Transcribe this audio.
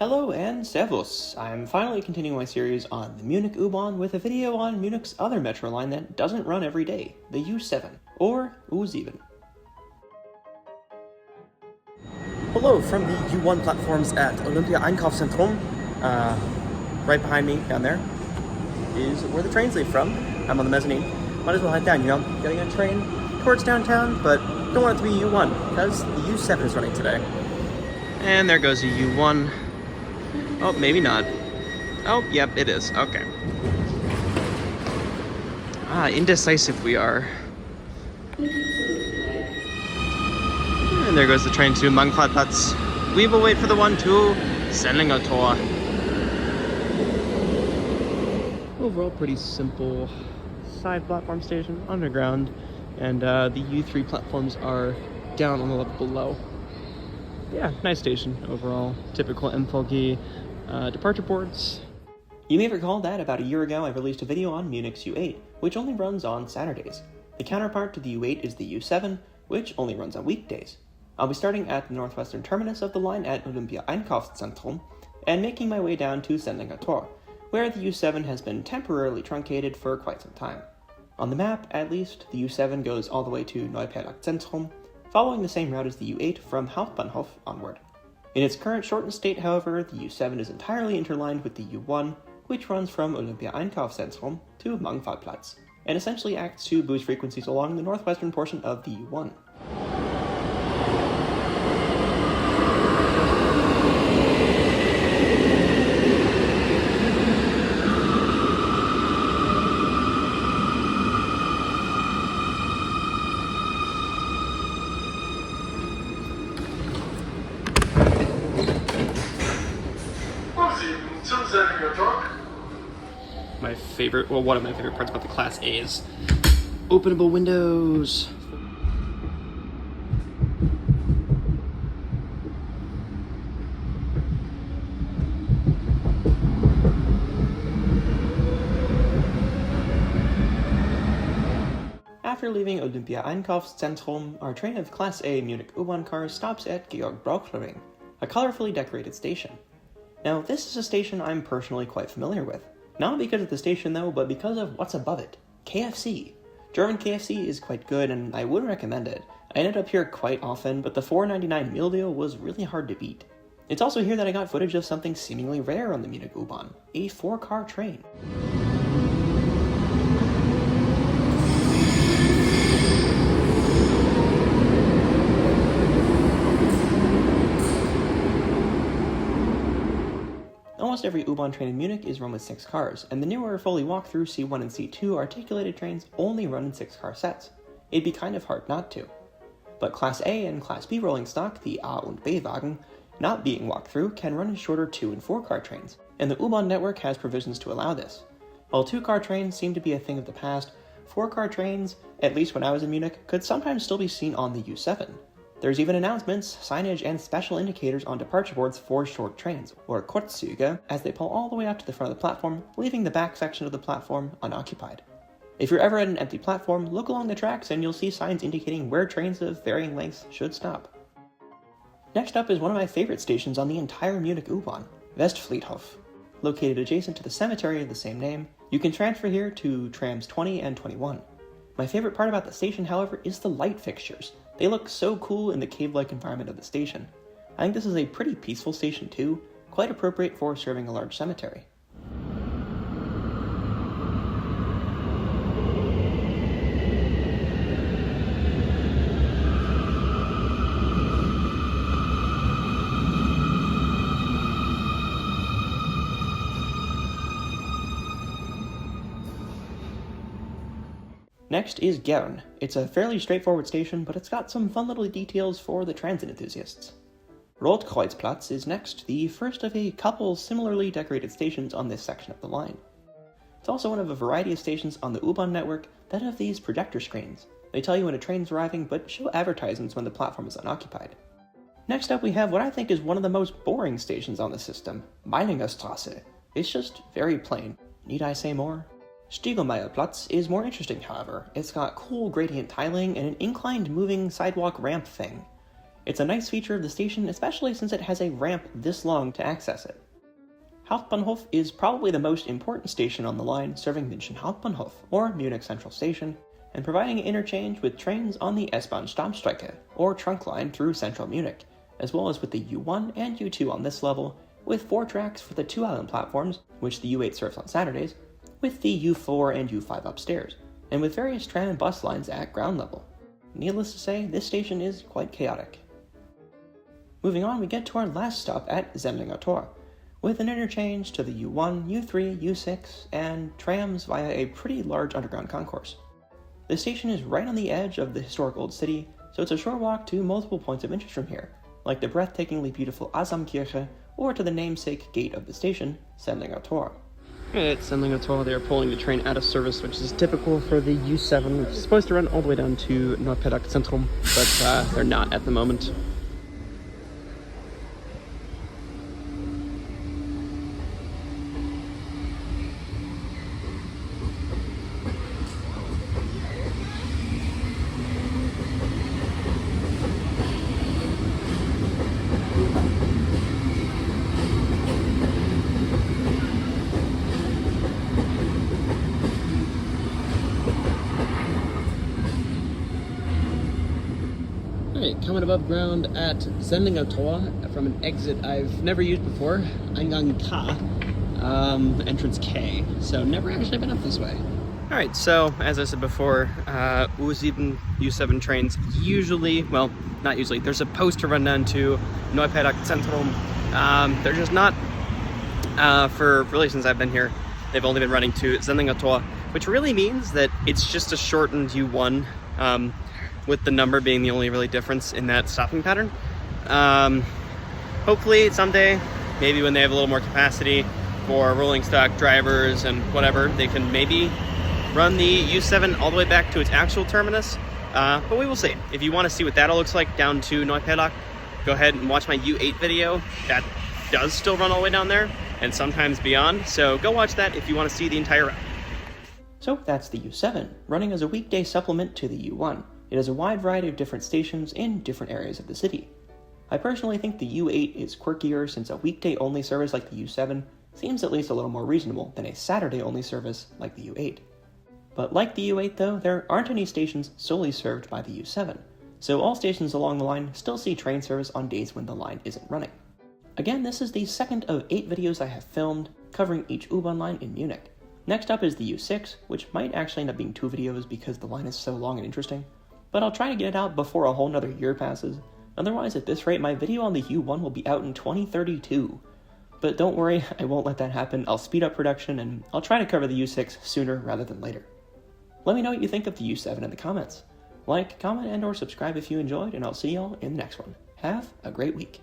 Hello and servus! I'm finally continuing my series on the Munich U-Bahn with a video on Munich's other metro line that doesn't run every day, the U7, or U7. Hello from the U1 platforms at Olympia Einkaufszentrum. Right behind me, down there, is where the trains leave from. I'm on the mezzanine. Might as well head down, getting a train towards downtown, but don't want it to be U1, because the U7 is running today. And there goes the U1. Oh, maybe not. Oh, yep, it is. Okay. Indecisive we are. And there goes the train to Mangfallplatz. We will wait for the one to Sendlinger Tor. Overall, pretty simple side platform station, underground, and the U3 platforms are down on the level below. Yeah, nice station overall. Typical MVG departure boards. You may recall that about a year ago I released a video on Munich's U8, which only runs on Saturdays. The counterpart to the U8 is the U7, which only runs on weekdays. I'll be starting at the northwestern terminus of the line at Olympia Einkaufszentrum and making my way down to Sendlinger Tor, where the U7 has been temporarily truncated for quite some time. On the map, at least, the U7 goes all the way to Neuperlach Zentrum, following the same route as the U8 from Hauptbahnhof onward. In its current shortened state, however, the U7 is entirely interlined with the U1, which runs from Olympia Einkaufszentrum to Mangfallplatz, and essentially acts to boost frequencies along the northwestern portion of the U1. My favorite, well, one of my favorite parts about the Class A is openable windows. After leaving Olympia Einkaufszentrum, our train of Class A Munich U-Bahn cars stops at Georg Brauchler, a colorfully decorated station. Now, this is a station I'm personally quite familiar with. Not because of the station though, but because of what's above it. KFC. German KFC is quite good and I would recommend it. I ended up here quite often, but the $4.99 meal deal was really hard to beat. It's also here that I got footage of something seemingly rare on the Munich U-Bahn, a 4-car train. Almost every U-Bahn train in Munich is run with 6 cars, and the newer fully walk-through C1 and C2 articulated trains only run in 6-car sets. It'd be kind of hard not to. But Class A and Class B rolling stock, the A und B Wagen, not being walk-through, can run in shorter 2- and 4-car trains, and the U-Bahn network has provisions to allow this. While 2-car trains seem to be a thing of the past, 4-car trains, at least when I was in Munich, could sometimes still be seen on the U7. There's even announcements, signage, and special indicators on departure boards for short trains, or Kurzzüge, as they pull all the way up to the front of the platform, leaving the back section of the platform unoccupied. If you're ever at an empty platform, look along the tracks and you'll see signs indicating where trains of varying lengths should stop. Next up is one of my favorite stations on the entire Munich U-Bahn, Westfriedhof. Located adjacent to the cemetery of the same name, you can transfer here to trams 20 and 21. My favorite part about the station, however, is the light fixtures. They look so cool in the cave-like environment of the station. I think this is a pretty peaceful station too, quite appropriate for serving a large cemetery. Next is Gern. It's a fairly straightforward station, but it's got some fun little details for the transit enthusiasts. Rotkreuzplatz is next, the first of a couple similarly decorated stations on this section of the line. It's also one of a variety of stations on the U-Bahn network that have these projector screens. They tell you when a train's arriving, but show advertisements when the platform is unoccupied. Next up we have what I think is one of the most boring stations on the system, Meiningerstraße. It's just very plain. Need I say more? Stiegelmeierplatz is more interesting, however. It's got cool gradient tiling and an inclined moving sidewalk ramp thing. It's a nice feature of the station, especially since it has a ramp this long to access it. Hauptbahnhof is probably the most important station on the line, serving München Hauptbahnhof, or Munich Central Station, and providing interchange with trains on the S-Bahn Stammstrecke, or trunk line through central Munich, as well as with the U1 and U2 on this level, with 4 tracks for the 2 island platforms, which the U8 serves on Saturdays, with the U4 and U5 upstairs, and with various tram and bus lines at ground level. Needless to say, this station is quite chaotic. Moving on, we get to our last stop at Sendlinger Tor, with an interchange to the U1, U3, U6, and trams via a pretty large underground concourse. The station is right on the edge of the historic old city, so it's a short walk to multiple points of interest from here, like the breathtakingly beautiful Asamkirche, or to the namesake gate of the station, Sendlinger Tor. At Sendlinger Tor, they are pulling the train out of service, which is typical for the U7, which is supposed to run all the way down to Neupedak Zentrum, but they're not at the moment. Coming above ground at Sendlinger Tor from an exit I've never used before, Eingang K, entrance K, so never actually been up this way. Alright, so as I said before, U7, U7 trains usually, well, not usually, they're supposed to run down to Neupedak Zentrum. They're just not, for really since I've been here, they've only been running to Sendlinger Tor, which really means that it's just a shortened U1, with the number being the only really difference in that stopping pattern. Hopefully someday, maybe when they have a little more capacity for rolling stock drivers and whatever, they can maybe run the U7 all the way back to its actual terminus, but we will see. If you want to see what that all looks like down to Neupedak, go ahead and watch my U8 video. That does still run all the way down there, and sometimes beyond, so go watch that if you want to see the entire route. So that's the U7, running as a weekday supplement to the U1. It has a wide variety of different stations in different areas of the city. I personally think the U8 is quirkier since a weekday-only service like the U7 seems at least a little more reasonable than a Saturday-only service like the U8. But like the U8 though, there aren't any stations solely served by the U7, so all stations along the line still see train service on days when the line isn't running. Again, this is the second of 8 videos I have filmed covering each U-Bahn line in Munich. Next up is the U6, which might actually end up being 2 videos because the line is so long and interesting, but I'll try to get it out before a whole nother year passes. Otherwise, at this rate, my video on the U1 will be out in 2032. But don't worry, I won't let that happen. I'll speed up production, and I'll try to cover the U6 sooner rather than later. Let me know what you think of the U7 in the comments. Like, comment, and or subscribe if you enjoyed, and I'll see y'all in the next one. Have a great week.